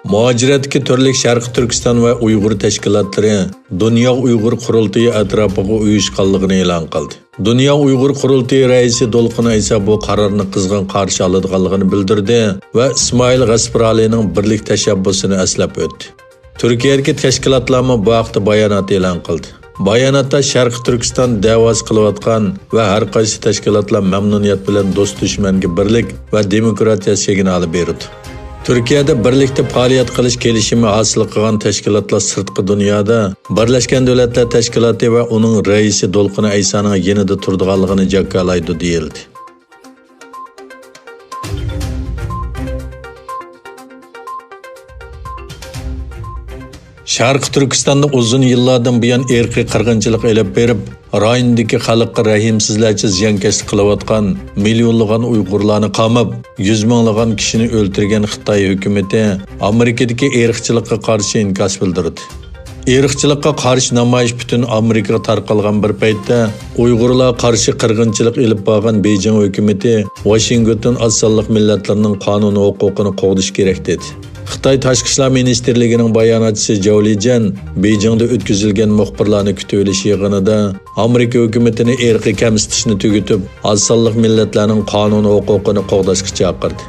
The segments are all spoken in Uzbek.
Muhaciratdagi turli Sharq Turkiston va Uyg'ur tashkilotlari Dunyo Uyg'ur qurultiyi atrofiga uyushganligini e'lon qildi. Dunyo Uyg'ur qurultiyi raisi Dolqin esa bu qarorni qizg'in qarshi oladiganligini bildirdi va İsmail G'asparalining birlik tashabbusini eslab o'tdi. Turkiyadagi tashkilotlar bu haqda bayonot e'lon qildi. Bayonotda Sharq Turkiston da'vosi qilayotgan va har qaysi tashkilotlar mamnuniyat bilan do'st dushmanga birlik va demokratiya signali berdi. Turkiyada birlikda faoliyat qilish kelishimi hosil qilgan tashkilotlar sirtqi dunyoda Birlashgan Davlatlar Tashkiloti va uning raisi Dolqin Aysoning yanida turdiganligini jakkalaydi deyildi. Sharq Turkistonda uzun yillardan buyon irqiy qirg'inchilik elib berib, rayondagi xalqqa rahimsizlarcha ziyonkashlik qilayotgan millionlagan Uyg'urlarni qamab, 100 minglagan kishini o'ldirgan Xitoy hukumatı Amerikadagi irqchilikqa qarshi inkos bildirdi. Irqchilikqa qarshi namoyish butun Amerikaga tarqalgan bir paytda Uyg'urlar qarshi qirg'inchilik elib borgan Beijing hukumatı Washington azonliq millatlarning qonun huquqini qo'g'dish kerak dedi. Xitoy Tashqi ishlar ministrligining bayonotchisi Javlijan Beijingda o'tkazilgan muxbirlarni kutib olish yig'inida Amerika hukumatini irqiy kamsitishni tugatib, azonliq millatlarning qonun huquqini qo'g'dashga chaqirdi.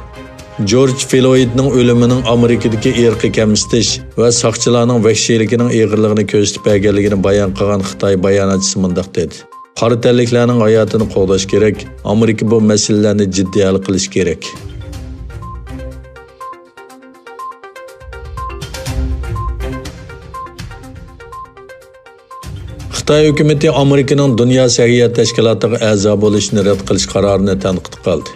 George Floydning o'limining Amerikadagi irqiy kamsitish va soqchilarning vahshiyligining og'irligini ko'rsatib berganligini bayon qilgan Xitoy bayonotchisi mundaq dedi: Qora tanliklarning hayotini qo'g'dash kerak, Amerika bu masalalarni jiddiy hal qilish kerak. Xitoy hukumatı Amerikaning Dunyo sog'liqot tashkilotiga a'zo bo'lishni rad qilish qarorini tanqid qildi.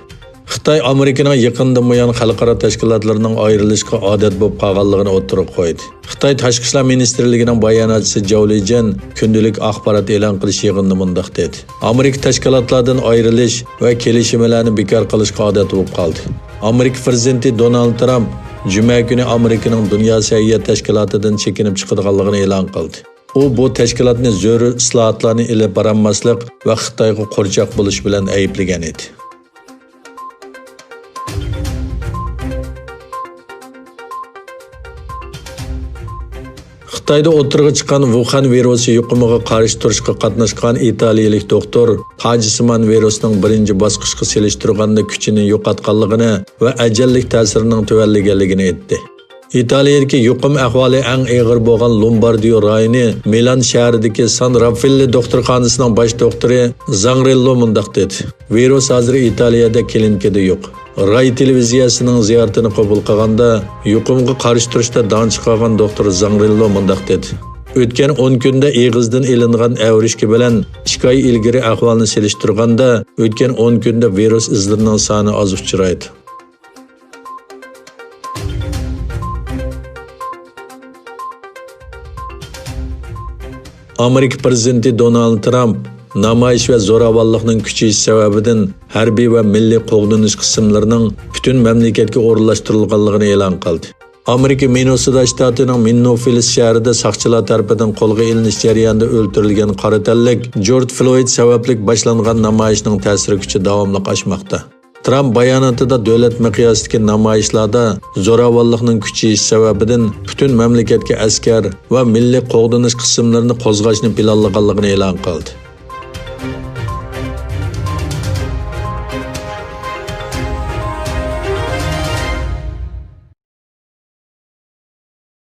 Xitoy Amerikaning yaqindan buyon xalqaro tashkilotlarining ayrilishga odat bo'lib qolganligini o'tirib qo'ydi. Xitoy Tashqi ishlar ministrligining bayonotchisi Javlijan kundalik axborot e'lon qilish yig'inida mundaq dedi: Amerika tashkilotlaridan ayrilish va kelishimlarni bekor qilishga odat bo'lib qoldi. Amerika prezidenti Donald Trump juma kuni Amerikaning Dunyo sog'liqot tashkilotidan chekinib chiqadiganligini e'lon qildi. U bu tashkilotni zo'r islohotlarni ilib bormaslik va Xitoyga qo'rchoq bo'lish bilan ayblagan edi. Xitoyda o'tirg'i chiqqan Wuhan virusi yuqumiga qarshi turishga qatnashgan italiyalik doktor Tajisimon virusning birinchi bosqichga selishtirganda kuchini yo'qotganligini va ajallik ta'sirining tuvanliganligini aytdi. İtaliyadagi yuqum ahvoli eng og'ir bo'lgan Lombardiya rayoni Milan shahridagi San Raffaello doktorxonasining bosh doktori Zangrillo mundaq dedi: Virus hozir Italiyada klinikada yo'q. Ray televiziyasining ziyoratini qabul qilganda yuqumga qarshi turishda don chiqargan doktor Zangrillo mundaq dedi: O'tgan 10 kunda eg'izdan ilingan avrishki bilan 2 oy ilgari ahvolni selishtirganda o'tgan 10 kunda virus izlarining soni oz uchraydi. Amerika prezidenti Donald Trump namoyish va zo'ravonlikning kuchayishi sababidan harbiy va milliy qo'g'dinish qismlarining butun mamlakatga o'rinlashtirilganligini e'lon qildi. Amerika Minnesota shtatining Minneapolis shahrida soqchilar tomonidan qo'lga ilinish jarayonida o'ldirilgan qora tanlik George Floyd sababli boshlangan namoyishning ta'siri kuchi davomli oshmoqda. Trump bayonotida davlat miqyosidagi namoyishlarda zo'ravonlikning kuchayishi sababidan butun mamlakatga askar va milliy qo'g'dinish qismlarini qo'zg'ashni planlaganligini e'lon qildi.